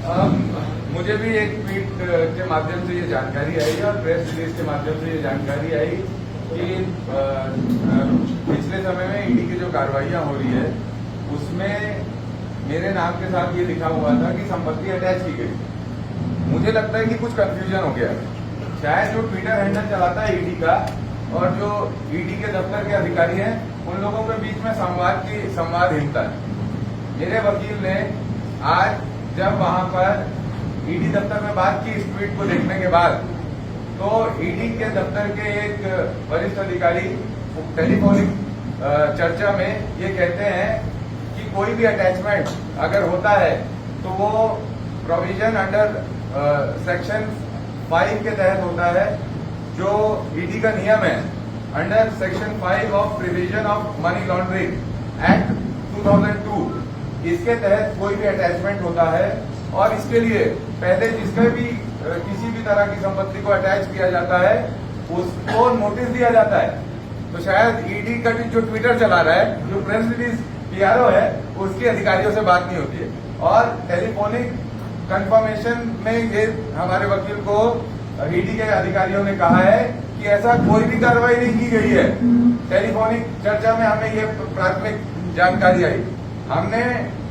मुझे भी एक ट्वीट के माध्यम से ये जानकारी आई और प्रेस रिलीज के माध्यम से ये जानकारी आई कि पिछले समय में ईडी की जो कार्रवाइयां हो रही है उसमें मेरे नाम के साथ ये लिखा हुआ था कि संपत्ति अटैच की गई। मुझे लगता है कि कुछ कंफ्यूजन हो गया है। शायद जो ट्विटर हैंडल चलाता है ईडी का और जो ईडी के दफ्तर के अधिकारी हैं उन लोगों के बीच में संवादहीनता है। मेरे वकील ने आज जब वहां पर ईडी दफ्तर में बात की इस ट्वीट को देखने के बाद, तो ईडी के दफ्तर के एक वरिष्ठ अधिकारी टेलीफोनिक चर्चा में ये कहते हैं कि कोई भी अटैचमेंट अगर होता है तो वो प्रोविजन अंडर सेक्शन 5 के तहत होता है, जो ईडी का नियम है under section 5 of provision of money laundering act 2002। इसके तहत कोई भी अटैचमेंट होता है और इसके लिए पहले जिसके भी किसी भी तरह की संपत्ति को अटैच किया जाता है उसको नोटिस दिया जाता है। तो शायद ईडी का जो ट्विटर चला रहा है, जो प्रेस रिलीज पीआरओ है, उसके अधिकारियों से बात नहीं होती है। और टेलीफोनिक कंफर्मेशन में ये हमारे वकील को ईडी के अधिकारियों ने कहा है कि ऐसा कोई भी कार्रवाई नहीं की गई है। टेलीफोनिक चर्चा में हमें ये प्राथमिक जानकारी आई। हमने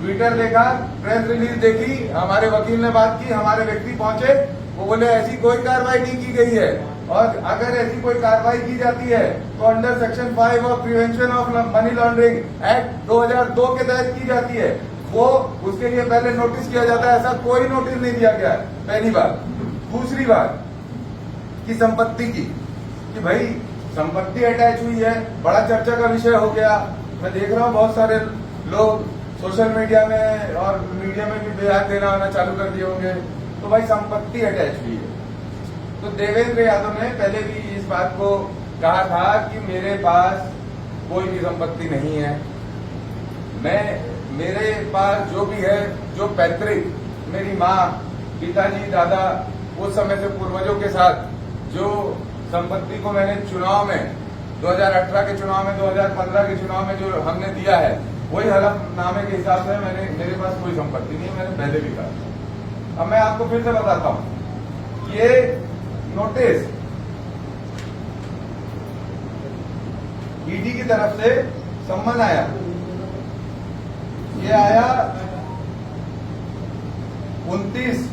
ट्विटर देखा, प्रेस रिलीज देखी, हमारे वकील ने बात की, हमारे व्यक्ति पहुंचे, वो बोले ऐसी कोई कार्रवाई नहीं की गई है और अगर ऐसी कोई कार्रवाई की जाती है तो under section 5 of prevention of money laundering act 2002 के तहत की जाती है। वो उसके लिए पहले नोटिस किया जाता है। ऐसा कोई नोटिस नहीं दिया गया है, पहली बात। दूसरी बात की संपत्ति की, कि भाई संपत्ति अटैच हुई है, बड़ा चर्चा का विषय हो गया। मैं देख रहा हूँ बहुत सारे लोग सोशल मीडिया में और मीडिया में भी बयान देना आना चालू कर दिए होंगे। तो भाई संपत्ति अटैच हुई है। तो देवेंद्र यादव ने पहले भी इस बात को कहा था कि मेरे पास कोई भी संपत्ति नहीं है। मेरे पास जो भी है, जो पैतृक, मेरी माँ, पिताजी, दादा, उस समय से पूर्वजों के साथ जो संपत्ति को मैंने चुनाव में 2018 के चुनाव में, 2015 के चुनाव में जो हमने दिया है, वही हलफनामे के हिसाब से मेरे पास कोई संपत्ति नहीं है। मैंने पहले भी कहा। अब मैं आपको फिर से बताता हूं, ये नोटिस ईडी की तरफ से सम्मन आया, ये आया 29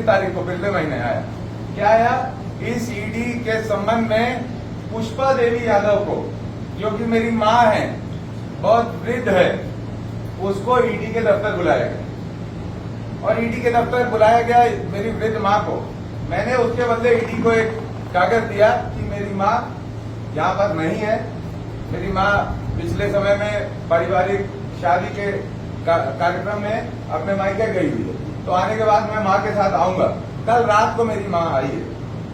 तारीख को, पिछले महीने आया। क्या आया? इस ईडी के संबंध में पुष्पा देवी यादव को, जो कि मेरी माँ है, बहुत वृद्ध है, उसको ईडी के दफ्तर बुलाया गया। और ईडी के दफ्तर बुलाया गया मेरी वृद्ध माँ को। मैंने उसके बदले ईडी को एक कागज दिया कि मेरी माँ यहाँ पर नहीं है। मेरी माँ पिछले समय में पारिवारिक शादी के कार्यक्रम में अपने मायके गई हुई है, तो आने के बाद मैं माँ के साथ आऊंगा। कल रात को मेरी माँ आई है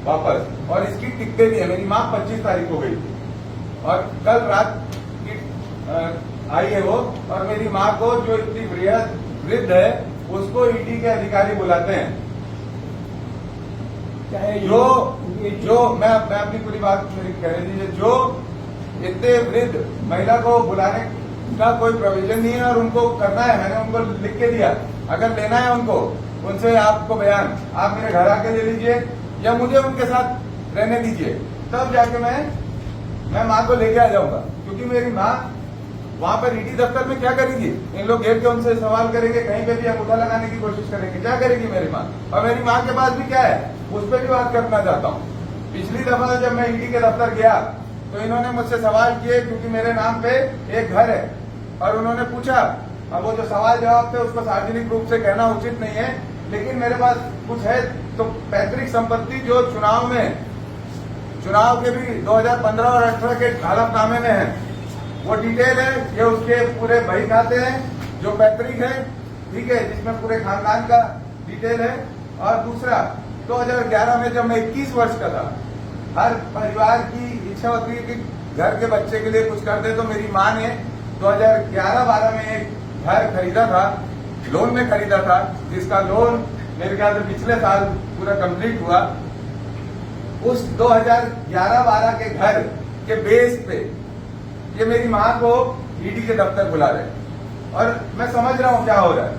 वापस, और इसकी टिकटें भी है। मेरी माँ 25 तारीख को गई थी और कल रात की आई है वो। और मेरी माँ को, जो इतनी वृद्ध है, उसको ईडी के अधिकारी बुलाते हैं। जो मैं अपनी पूरी बात मेरी कह लीजिए, जो इतने वृद्ध महिला को बुलाने का कोई प्रोविजन नहीं है और उनको करना है। मैंने उनको लिख के दिया, अगर लेना है उनको, उनसे आपको बयान, आप मेरे घर आके ले लीजिए या मुझे उनके साथ रहने दीजिए, तब जाके मैं माँ को लेके आ जाऊंगा। क्योंकि मेरी माँ वहां पर ईडी दफ्तर में क्या करेगी? इन लोग घेर के उनसे सवाल करेंगे, कहीं पे भी अंगूठा लगाने की कोशिश करेंगे। क्या करेगी मेरी माँ? और मेरी माँ के पास भी क्या है, उस पर भी बात करना चाहता हूँ। पिछली दफा जब मैं ईडी के दफ्तर गया तो इन्होंने मुझसे सवाल किए, क्योंकि मेरे नाम पे एक घर है, और उन्होंने पूछा। अब वो जो सवाल जवाब थे उसको सार्वजनिक रूप से कहना उचित नहीं है, लेकिन मेरे पास कुछ है। तो पैतृक संपत्ति जो चुनाव के भी 2015 और 18 के हलफनामे में है, वो डिटेल है। ये उसके पूरे बही खाते हैं जो पैतृक है, ठीक है, जिसमें पूरे खानदान का डिटेल है। और दूसरा, 2011 में जब मैं 21 वर्ष का था, हर परिवार की इच्छा होती है कि घर के बच्चे के लिए कुछ कर दे। तो मेरी माँ ने 2011-12 में एक घर खरीदा था, लोन में खरीदा था, जिसका लोन मेरे ख्याल से पिछले साल पूरा कंप्लीट हुआ। उस 2011-12 के घर के बेस पे ये मेरी माँ को ईडी के दफ्तर बुला रहे हैं। और मैं समझ रहा हूँ क्या हो रहा है।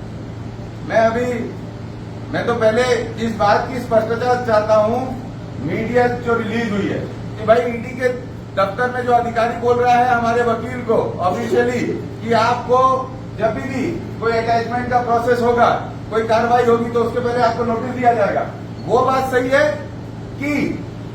मैं तो पहले इस बात की स्पष्टता चाहता हूं, मीडिया जो रिलीज हुई है कि भाई ईडी के दफ्तर में जो अधिकारी बोल रहा है हमारे वकील को ऑफिशियली कि आपको जब भी कोई अटैचमेंट का प्रोसेस होगा, कोई कार्रवाई होगी तो उसके पहले आपको नोटिस दिया जाएगा, वो बात सही है कि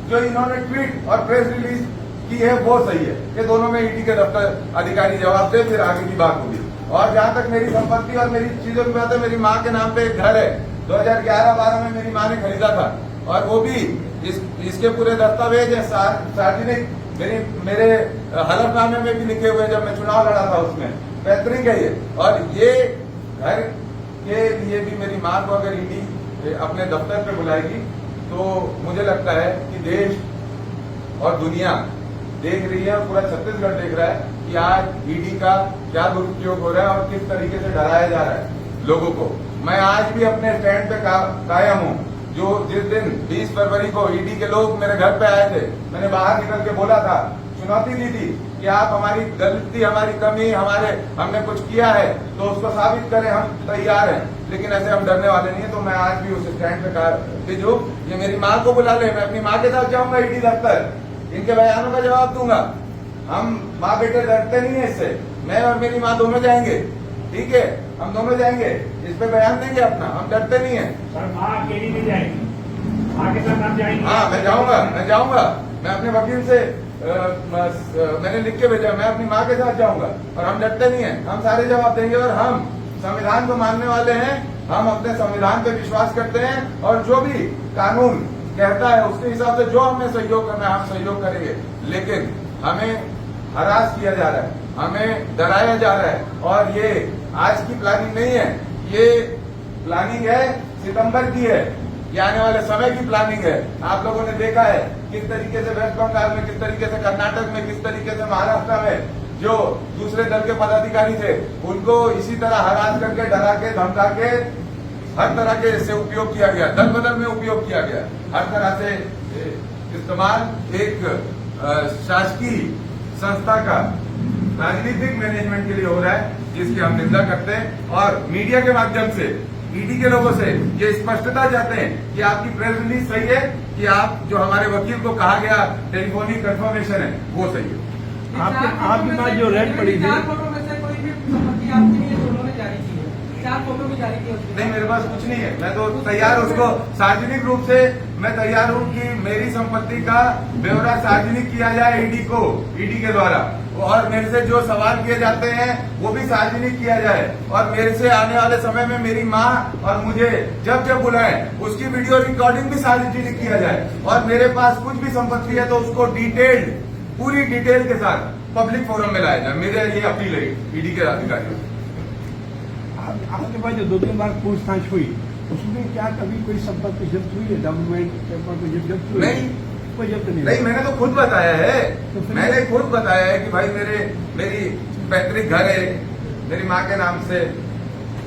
जो इन्होंने ट्वीट और प्रेस रिलीज की है वो सही है। ये दोनों में ईडी के दफ्तर अधिकारी जवाब दे, फिर आगे की बात होगी। और जहां तक मेरी संपत्ति और मेरी चीजों की बात है, मेरी माँ के नाम पे एक घर है, 2011-12 में मेरी माँ ने खरीदा था और वो भी इसके पूरे दस्तावेज है सार्वजनिक, मेरे हलफनामे में भी लिखे हुए, जब मैं चुनाव लड़ा था उसमें पैतृक है ये। और ये घर के लिए भी मेरी माँ को अगर ईडी अपने दफ्तर पे बुलाएगी तो मुझे लगता है कि देश और दुनिया देख रही है और पूरा छत्तीसगढ़ देख रहा है कि आज ईडी का क्या दुरुपयोग हो रहा है और किस तरीके से डराया जा रहा है लोगों को। मैं आज भी अपने स्टैंड पे कायम हूँ। जो जिस दिन 20 फरवरी को ईडी के लोग मेरे घर पे आए थे, मैंने बाहर निकल के बोला था, चुनौती दी थी कि आप हमारी गलती, हमारी कमी, हमने कुछ किया है तो उसको साबित करें, हम तैयार हैं, लेकिन ऐसे हम डरने वाले नहीं है। तो मैं आज भी उस स्टैंड पे जो ये मेरी माँ को बुला ले, मैं अपनी माँ के साथ जाऊंगा ईडी दफ्तर, इनके बयानों का जवाब दूंगा। हम माँ बेटे डरते नहीं है इससे, मैं और मेरी माँ दोनों जाएंगे, ठीक है, हम दोनों जाएंगे, इस पे बयान देंगे अपना, हम डरते नहीं है। सर माँ अकेली नहीं जाएगी, माँ के साथ आप जाएंगे? हाँ मैं जाऊंगा, मैं अपने वकील से मैंने लिख के भेजा, मैं अपनी माँ के साथ जाऊंगा और हम डरते नहीं है, हम सारे जवाब देंगे। और हम संविधान को मानने वाले हैं, हम अपने संविधान पे विश्वास करते हैं और जो भी कानून कहता है उसके हिसाब से जो हमें सहयोग करना है हम सहयोग करेंगे। लेकिन हमें हरास किया जा रहा है, हमें डराया जा रहा है और ये आज की प्लानिंग नहीं है, ये प्लानिंग है सितंबर की है, ये आने वाले समय की प्लानिंग है। आप लोगों ने देखा है किस तरीके से वेस्ट बंगाल में, किस तरीके से कर्नाटक में, किस तरीके से महाराष्ट्र में जो दूसरे दल के पदाधिकारी थे उनको इसी तरह हरास करके, डरा के, धमका के, हर तरह के से उपयोग किया गया, दल बदल में उपयोग किया गया, हर तरह से इस्तेमाल एक शासकीय संस्था का राजनीतिक मैनेजमेंट के लिए हो रहा है, जिसकी हम निंदा करते हैं। और मीडिया के माध्यम से ईडी के लोगों से ये स्पष्टता चाहते हैं कि आपकी प्रेस रिलीज सही है, कि आप जो हमारे वकील को कहा गया टेलीफोनिक कंफर्मेशन है वो सही है। आपके पास जो रेड पड़ी थी, 4 फोटो में से कोई भी संपत्ति आपकी नहीं है, दोनों ने जारी की है, 4 फोटो भी जारी की है। नहीं, मेरे पास कुछ नहीं है, मैं तो तैयार उसको सार्वजनिक रूप से मैं तैयार हूँ कि मेरी संपत्ति का ब्यौरा सार्वजनिक किया जाए ईडी के द्वारा, और मेरे से जो सवाल किए जाते हैं वो भी सार्वजनिक किया जाए। और मेरे से आने वाले समय में मेरी माँ और मुझे जब जब बुलाएं उसकी वीडियो रिकॉर्डिंग भी सार्वजनिक किया जाए। और मेरे पास कुछ भी संपत्ति है तो उसको डिटेल्ड, पूरी डिटेल के साथ पब्लिक फोरम में लाया जाए, मेरे ये अपील है ईडी के अधिकारियों। आपके पास जो 2-3 बार पूछताछ हुई उसमें क्या कभी कोई संपत्ति जब्त हुई है? डॉक्यूमेंट जब्त हुई? नहीं, कोई जब्त नहीं। मैंने तो खुद बताया है, मैंने खुद बताया है कि भाई मेरी पैतृक घर है मेरी माँ के नाम से,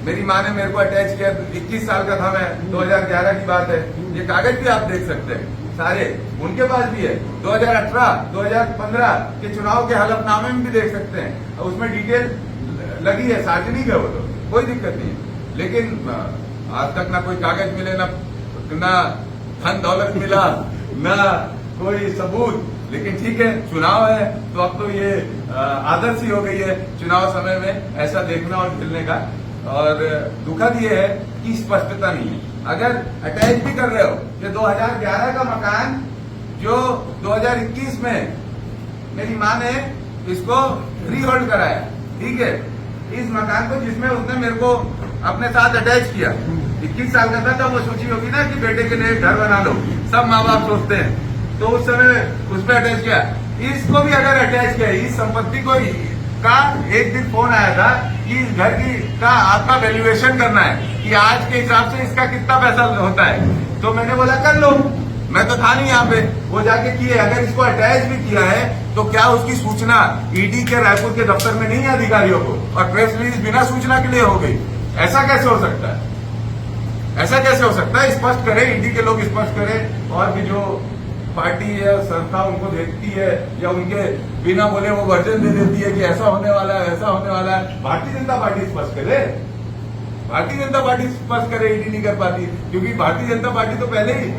मेरी माँ ने मेरे को अटैच किया, 21 साल का था मैं, 2011 की बात है, ये कागज भी आप देख सकते हैं सारे, उनके पास भी है, 2018, 2015 के चुनाव के हलफनामे में भी देख सकते हैं, उसमें डिटेल लगी है, सार्वजनिक है, वो तो कोई दिक्कत नहीं है। लेकिन आज तक ना कोई कागज मिले, ना धन दौलत मिला, ना कोई सबूत। लेकिन ठीक है, चुनाव है तो अब तो ये आदत सी हो गई है चुनाव समय में ऐसा देखना और खेलने का। और दुखद ये है कि स्पष्टता नहीं है। अगर अटैच भी कर रहे हो, ये 2011 का मकान जो 2021 में मेरी माँ ने इसको फ्री होल्ड कराया, ठीक है, इस मकान को जिसमें उसने मेरे को अपने साथ अटैच किया, 21 साल का था तब वो सोची होगी ना कि बेटे के लिए घर बना लो, सब माँ बाप सोचते हैं, तो उस समय उस पर अटैच किया। इसको भी अगर अटैच किया, इस संपत्ति को का एक दिन फोन आया था कि इस घर की का आपका वैल्यूएशन करना है कि आज के हिसाब से इसका कितना पैसा होता है, तो मैंने बोला कर लो, मैं तो था नहीं यहाँ पे, वो जाके किए। अगर इसको अटैच भी किया है तो क्या उसकी सूचना ईडी के रायपुर के दफ्तर में नहीं है अधिकारियों को, और प्रेस रिलीज बिना सूचना के लिए हो गई? ऐसा कैसे हो सकता है? ऐसा कैसे हो सकता है? स्पष्ट करें, ईडी के लोग स्पष्ट करें, और भी जो पार्टी या संस्था उनको देखती है या उनके बिना बोले वो वर्जन दे देती है कि ऐसा होने वाला है, ऐसा होने वाला है। भारतीय जनता पार्टी स्पष्ट करे, भारतीय जनता पार्टी स्पष्ट करे, ईडी नहीं कर पाती, क्योंकि भारतीय जनता पार्टी तो पहले ही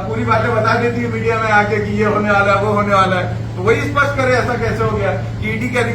पूरी बातें बता देती है मीडिया में आके कि ये होने वाला है, वो होने वाला है। तो वही स्पष्ट करे ऐसा कैसे हो गया कि ईडी के